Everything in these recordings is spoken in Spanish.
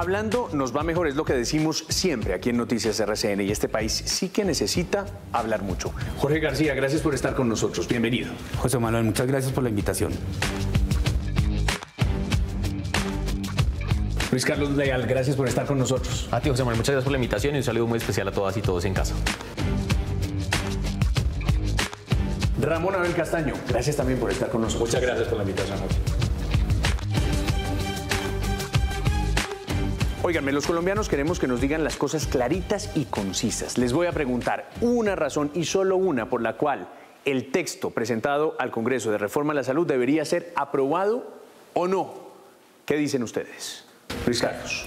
Hablando nos va mejor, es lo que decimos siempre aquí en Noticias RCN, y este país sí que necesita hablar mucho. Jorge García, gracias por estar con nosotros. Bienvenido. José Manuel, muchas gracias por la invitación. Luis Carlos Leal, gracias por estar con nosotros. A ti, José Manuel, muchas gracias por la invitación y un saludo muy especial a todas y todos en casa. Ramón Abel Castaño, gracias también por estar con nosotros. Muchas gracias por la invitación. Óiganme, los colombianos queremos que nos digan las cosas claritas y concisas. Les voy a preguntar una razón y solo una por la cual el texto presentado al Congreso de Reforma a la Salud debería ser aprobado o no. ¿Qué dicen ustedes? Luis Carlos.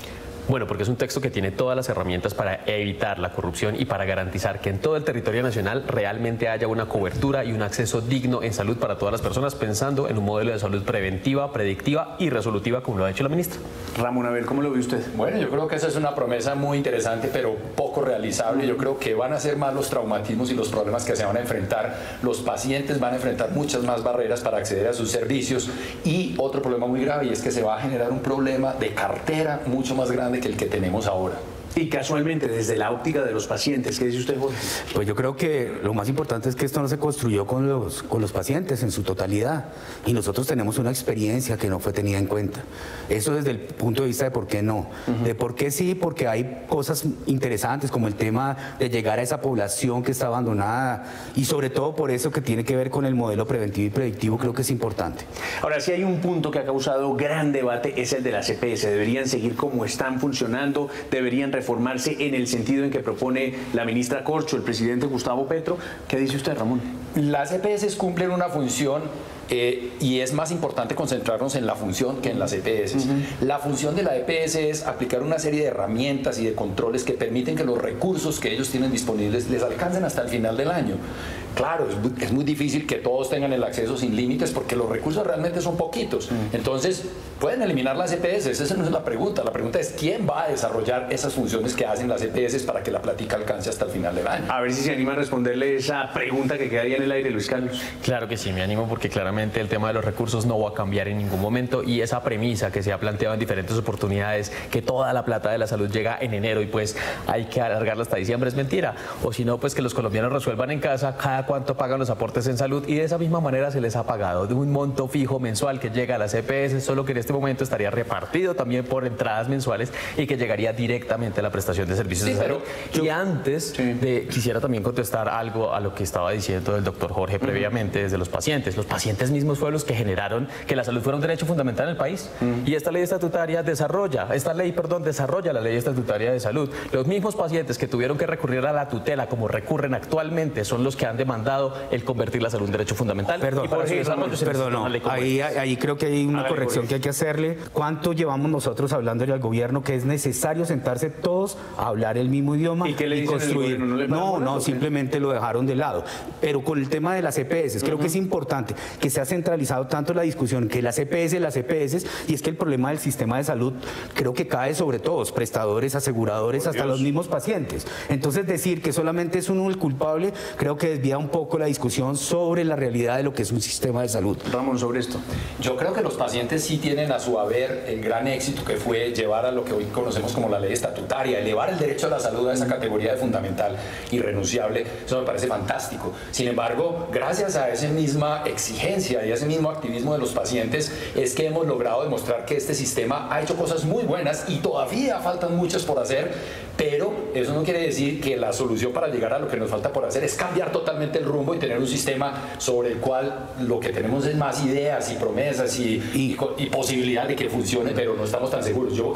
Bueno, porque es un texto que tiene todas las herramientas para evitar la corrupción y para garantizar que en todo el territorio nacional realmente haya una cobertura y un acceso digno en salud para todas las personas, pensando en un modelo de salud preventiva, predictiva y resolutiva, como lo ha hecho la ministra. Ramón Abel, ¿cómo lo ve usted? Bueno, yo creo que esa es una promesa muy interesante, pero poco realizable. Yo creo que van a ser más los traumatismos y los problemas que se van a enfrentar. Los pacientes van a enfrentar muchas más barreras para acceder a sus servicios, y otro problema muy grave, y es que se va a generar un problema de cartera mucho más grande que el que tenemos ahora. Y casualmente, desde la óptica de los pacientes, ¿qué dice usted, Jorge? Pues yo creo que lo más importante es que esto no se construyó con los pacientes en su totalidad, y nosotros tenemos una experiencia que no fue tenida en cuenta. Eso desde el punto de vista de por qué no. De por qué sí, porque hay cosas interesantes como el tema de llegar a esa población que está abandonada, y sobre todo por eso que tiene que ver con el modelo preventivo y predictivo, creo que es importante. Ahora, si hay un punto que ha causado gran debate, es el de las EPS. ¿Deberían seguir como están funcionando? ¿Deberían reformarse en el sentido en que propone la ministra Corcho, el presidente Gustavo Petro? ¿Qué dice usted, Ramón? Las EPS cumplen una función y es más importante concentrarnos en la función que en las EPS. La función de la EPS es aplicar una serie de herramientas y de controles que permiten que los recursos que ellos tienen disponibles les alcancen hasta el final del año. Claro, es muy difícil que todos tengan el acceso sin límites porque los recursos realmente son poquitos. Entonces, pueden eliminar las EPS, esa no es la pregunta. La pregunta es quién va a desarrollar esas funciones que hacen las EPS para que la plática alcance hasta el final del año. A ver si se anima a responderle esa pregunta que queda ahí en el aire, Luis Carlos. Claro que sí, me animo, porque claramente el tema de los recursos no va a cambiar en ningún momento, y esa premisa que se ha planteado en diferentes oportunidades, que toda la plata de la salud llega en enero y pues hay que alargarla hasta diciembre, es mentira. O si no, pues que los colombianos resuelvan en casa cada cuánto pagan los aportes en salud, y de esa misma manera se les ha pagado de un monto fijo mensual que llega a las EPS, solo que en este momento estaría repartido también por entradas mensuales y que llegaría directamente a la prestación de servicios de salud. Y antes quisiera también contestar algo a lo que estaba diciendo el doctor Jorge previamente desde los pacientes. Los pacientes mismos fueron los que generaron que la salud fuera un derecho fundamental en el país, y esta ley estatutaria desarrolla la ley estatutaria de salud. Los mismos pacientes que tuvieron que recurrir a la tutela, como recurren actualmente, son los que han demandado el convertir la salud en un derecho fundamental. Perdón, ahí creo que hay una corrección que hay que hacerle. ¿Cuánto llevamos nosotros hablándole al gobierno que es necesario sentarse todos a hablar el mismo idioma y construir? No, simplemente lo dejaron de lado. Pero con el tema de las EPS, creo que es importante que se ha centralizado tanto la discusión que las EPS, y es que el problema del sistema de salud creo que cae sobre todos, prestadores, aseguradores, hasta los mismos pacientes. Entonces decir que solamente es uno el culpable, creo que desvía un poco la discusión sobre la realidad de lo que es un sistema de salud. Ramón, sobre esto. Yo creo que los pacientes sí tienen a su haber el gran éxito que fue llevar a lo que hoy conocemos como la ley estatutaria, elevar el derecho a la salud a esa categoría de fundamental, irrenunciable. Eso me parece fantástico. Sin embargo, gracias a esa misma exigencia y a ese mismo activismo de los pacientes es que hemos logrado demostrar que este sistema ha hecho cosas muy buenas y todavía faltan muchas por hacer, pero eso no quiere decir que la solución para llegar a lo que nos falta por hacer es cambiar totalmente el rumbo y tener un sistema sobre el cual lo que tenemos es más ideas y promesas y posibilidad de que funcione, pero no estamos tan seguros. Yo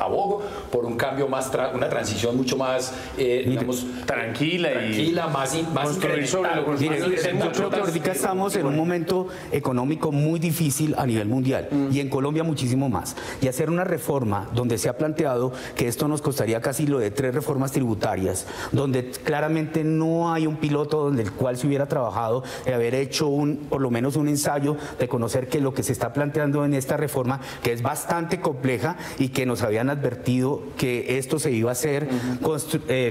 abogo por un cambio más, una transición mucho más, digamos, tranquila, más construir sobre lo construido. Yo creo que ahorita estamos en un momento económico muy difícil a nivel mundial, y en Colombia muchísimo más. Y hacer una reforma donde se ha planteado que esto nos costaría casi lo de 3 reformas tributarias, donde claramente no hay un piloto donde el cual se hubiera trabajado, de haber hecho por lo menos un ensayo de conocer que lo que se está planteando en esta reforma, que es bastante compleja y que nos habían advertido que esto se iba a hacer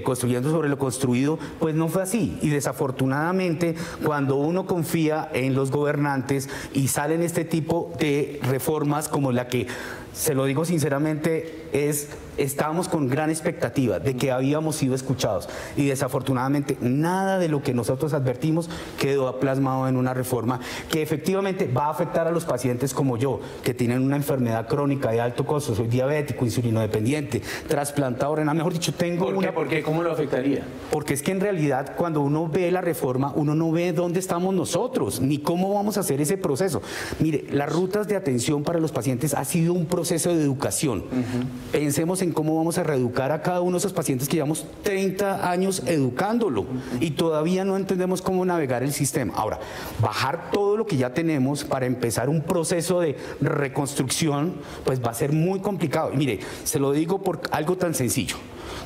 construyendo sobre lo construido, pues no fue así. Y desafortunadamente, cuando uno confía en los gobernantes y salen este tipo de reformas como la que se lo digo sinceramente, estábamos con gran expectativa de que habíamos sido escuchados y desafortunadamente nada de lo que nosotros advertimos quedó plasmado en una reforma que efectivamente va a afectar a los pacientes como yo, que tienen una enfermedad crónica de alto costo, soy diabético, insulinodependiente, trasplantado renal, mejor dicho, tengo una... ¿Por qué? ¿Cómo lo afectaría? Porque es que en realidad cuando uno ve la reforma, uno no ve dónde estamos nosotros, ni cómo vamos a hacer ese proceso. Mire, las rutas de atención para los pacientes ha sido un proceso de educación. Pensemos en cómo vamos a reeducar a cada uno de esos pacientes que llevamos 30 años educándolo y todavía no entendemos cómo navegar el sistema. Ahora, bajar todo lo que ya tenemos para empezar un proceso de reconstrucción, pues va a ser muy complicado. Y mire, se lo digo por algo tan sencillo.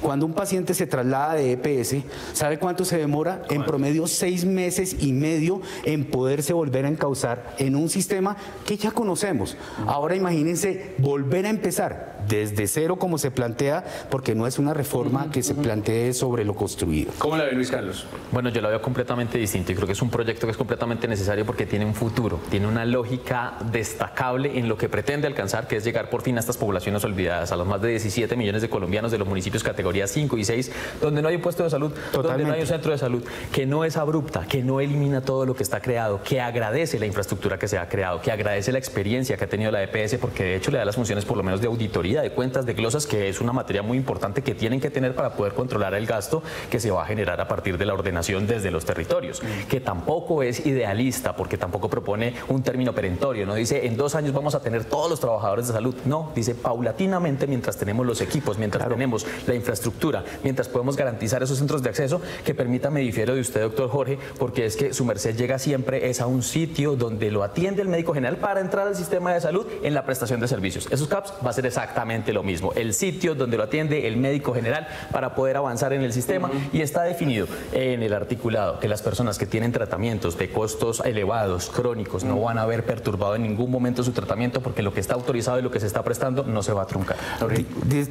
Cuando un paciente se traslada de EPS, ¿sabe cuánto se demora? En promedio 6 meses y medio en poderse volver a encauzar en un sistema que ya conocemos. Ahora imagínense volver a empezar desde cero como se plantea, porque no es una reforma que se plantee sobre lo construido. ¿Cómo la ve Luis Carlos? Bueno, yo la veo completamente distinto y creo que es un proyecto que es completamente necesario porque tiene un futuro, tiene una lógica destacable en lo que pretende alcanzar, que es llegar por fin a estas poblaciones olvidadas, a los más de 17 millones de colombianos de los municipios categoría 5 y 6, donde no hay un puesto de salud, donde no hay un centro de salud, que no es abrupta, que no elimina todo lo que está creado, que agradece la infraestructura que se ha creado, que agradece la experiencia que ha tenido la EPS, porque de hecho le da las funciones por lo menos de auditoría, de cuentas, de glosas, que es una materia muy importante que tienen que tener para poder controlar el gasto que se va a generar a partir de la ordenación desde los territorios, que tampoco es idealista, porque tampoco propone un término perentorio, no dice en 2 años vamos a tener todos los trabajadores de salud, no, dice paulatinamente mientras tenemos los equipos, mientras tenemos la infraestructura, mientras podemos garantizar esos centros de acceso, que permítame, difiero de usted, doctor Jorge, porque es que su merced llega siempre es a un sitio donde lo atiende el médico general para entrar al sistema de salud en la prestación de servicios. Esos CAPS va a ser exactamente lo mismo, el sitio donde lo atiende el médico general para poder avanzar en el sistema, y está definido en el articulado que las personas que tienen tratamientos de costos elevados, crónicos, no van a haber perturbado en ningún momento su tratamiento, porque lo que está autorizado y lo que se está prestando no se va a truncar.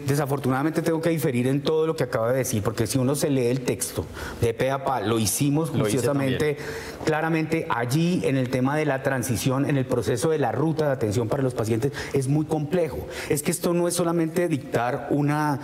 Desafortunadamente tengo que diferir en todo lo que acaba de decir, porque si uno se lee el texto de pe a pa, lo hicimos juiciosamente, claramente allí en el tema de la transición, en el proceso de la ruta de atención para los pacientes, es muy complejo. Es que esto no es solamente dictar una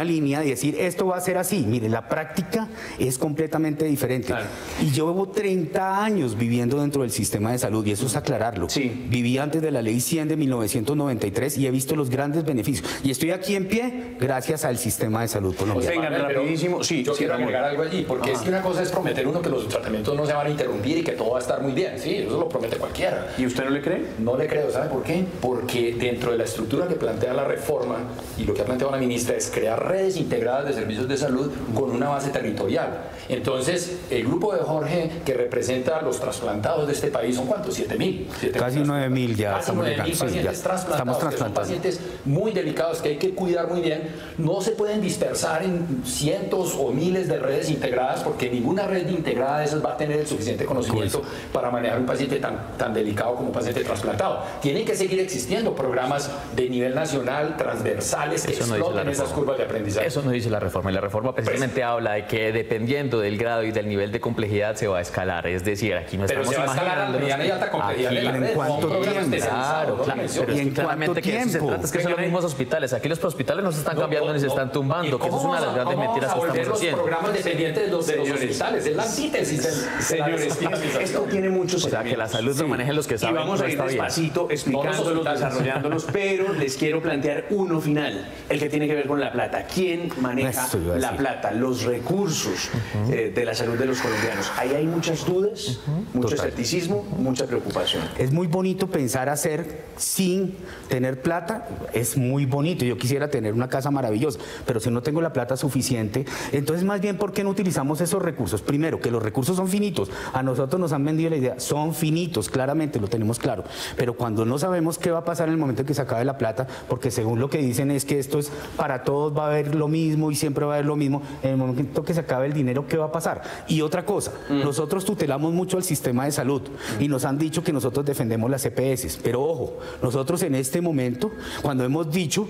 línea y decir esto va a ser así. Mire, la práctica es completamente diferente. Claro. Y yo llevo 30 años viviendo dentro del sistema de salud, y eso es aclararlo. Sí. Viví antes de la ley 100 de 1993 y he visto los grandes beneficios. Y estoy aquí en pie gracias al sistema de salud colombiano. Rapidísimo. Sí, yo quiero agregar algo allí, porque es que una cosa es prometer uno que los tratamientos no se van a interrumpir y que todo va a estar muy bien. Sí, eso lo promete cualquiera. ¿Y usted no le cree? No le creo. ¿Sabe por qué? Porque dentro de la estructura que plantea la reforma y lo que ha planteado la ministra es crear redes integradas de servicios de salud con una base territorial. Entonces, el grupo de Jorge que representa a los trasplantados de este país, ¿son cuántos? 7.000. Casi 9.000 ya. Casi 9.000 pacientes trasplantados, que son pacientes muy delicados que hay que cuidar muy bien. No se pueden dispersar en cientos o miles de redes integradas, porque ninguna red integrada de esas va a tener el suficiente conocimiento para manejar un paciente tan delicado como un paciente trasplantado. Tienen que seguir existiendo programas de nivel nacional, transversales, que exploten esas curvas de aprendizaje. Eso no dice la reforma, y la reforma precisamente habla de que dependiendo del grado y del nivel de complejidad se va a escalar, es decir, aquí no estamos imaginando... Pero se va a escalar a mediana y alta complejidad de la red, ¿en cuánto tiempo? Claro, pero es que claramente que se trata es que son los mismos hospitales, aquí los hospitales no se están cambiando ni se están tumbando, que eso es una de las grandes mentiras que estamos haciendo. Los programas dependientes de los hospitales, es la antítesis. Señores, esto tiene muchos elementos. O sea, que la salud lo manejen los que saben. Y vamos a ir despacito explicándolos, desarrollándolos, pero les quiero plantear uno final, el que tiene que ver con la plata. ¿Quién maneja la plata? Los recursos de la salud de los colombianos. Ahí hay muchas dudas, mucho escepticismo, mucha preocupación. Es muy bonito pensar hacer sin tener plata, es muy bonito. Yo quisiera tener una casa maravillosa, pero si no tengo la plata suficiente, entonces más bien, ¿por qué no utilizamos esos recursos? Primero, que los recursos son finitos. A nosotros nos han vendido la idea, son finitos, claramente, lo tenemos claro. Pero cuando no sabemos qué va a pasar en el momento en que se acabe la plata, porque según lo que dicen es que esto es para todos, va a haber lo mismo y siempre va a haber lo mismo, en el momento que se acabe el dinero, ¿qué va a pasar? Y otra cosa, nosotros tutelamos mucho al sistema de salud y nos han dicho que nosotros defendemos las EPS, pero ojo, nosotros en este momento, cuando hemos dicho,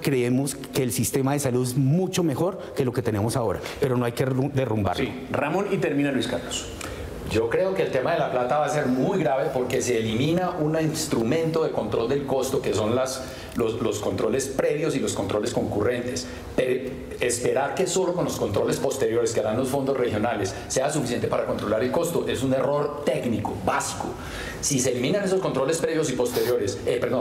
creemos que el sistema de salud es mucho mejor que lo que tenemos ahora, pero no hay que derrumbarlo. Sí. Ramón, y termina Luis Carlos. Yo creo que el tema de la plata va a ser muy grave porque se elimina un instrumento de control del costo que son los controles previos y los controles concurrentes. Esperar que solo con los controles posteriores que harán los fondos regionales sea suficiente para controlar el costo es un error técnico, básico. Si se eliminan esos controles previos y posteriores,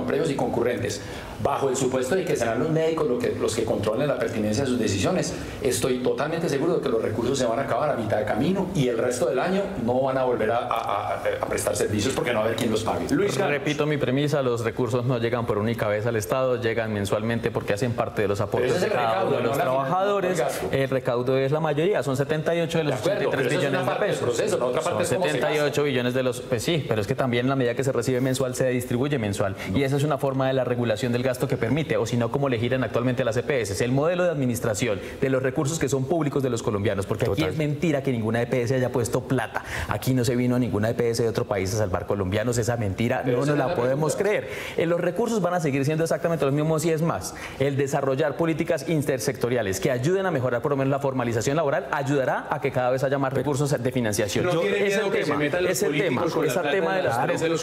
previos y concurrentes, bajo el supuesto de que serán los médicos los que controlen la pertinencia de sus decisiones, estoy totalmente seguro de que los recursos se van a acabar a mitad de camino y el resto del año no van a volver a prestar servicios porque no va a haber quien los pague. Luis, repito mi premisa, los recursos no llegan por única vez al Estado, llegan mensualmente porque hacen parte de los aportes de cada uno de los trabajadores. El recaudo es la mayoría, son 78 de los 83 billones de pesos. Son 78 billones de los... Pues sí, pero es que también en la medida que se recibe mensual se distribuye mensual. Y esa es una forma de la regulación del gasto que permite, o si no, como le giran actualmente las EPS, el modelo de administración de los recursos que son públicos de los colombianos, porque aquí es mentira que ninguna EPS haya puesto plata. Aquí no se vino ninguna EPS de otro país a salvar colombianos, esa mentira no nos la podemos creer. Los recursos van a seguir siendo exactamente los mismos y es más, el desarrollar políticas intersectoriales que ayuden a mejorar por lo menos la formalización laboral ayudará a que cada vez haya más recursos de financiación.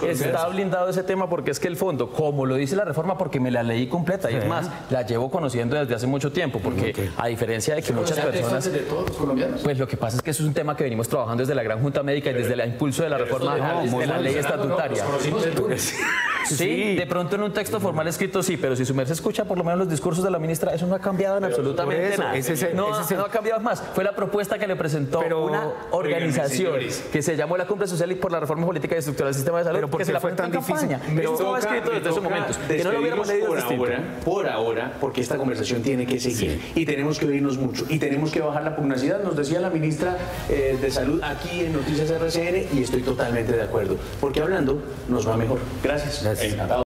Está blindado ese tema porque es que el fondo, como lo dice la reforma, porque me la leí completa y es más, la llevo conociendo desde hace mucho tiempo, porque a diferencia de que muchas personas... de todos los colombianos. Pues lo que pasa es que eso es un tema que venimos trabajando desde la Gran Junta Médica y desde el impulso de la reforma de la ley estatutaria. Sí, de pronto en un texto formal escrito sí, pero si su merced escucha por lo menos los discursos de la ministra, eso no ha cambiado en absolutamente nada. No ha cambiado más. Fue la propuesta que le presentó una organización que se llamó la Cumbre Social y por la Reforma Política y Estructural del Sistema de Salud, que se la fue tan difícil. Eso estaba escrito desde esos momentos. Que no lo hubiéramos leído por ahora, porque esta conversación tiene que seguir y tenemos que oírnos mucho y tenemos que bajar la pugnacidad, nos decía la ministra de Salud aquí en Noticias RCN y estoy totalmente de acuerdo, porque hablando nos va mejor. Gracias. Encantado.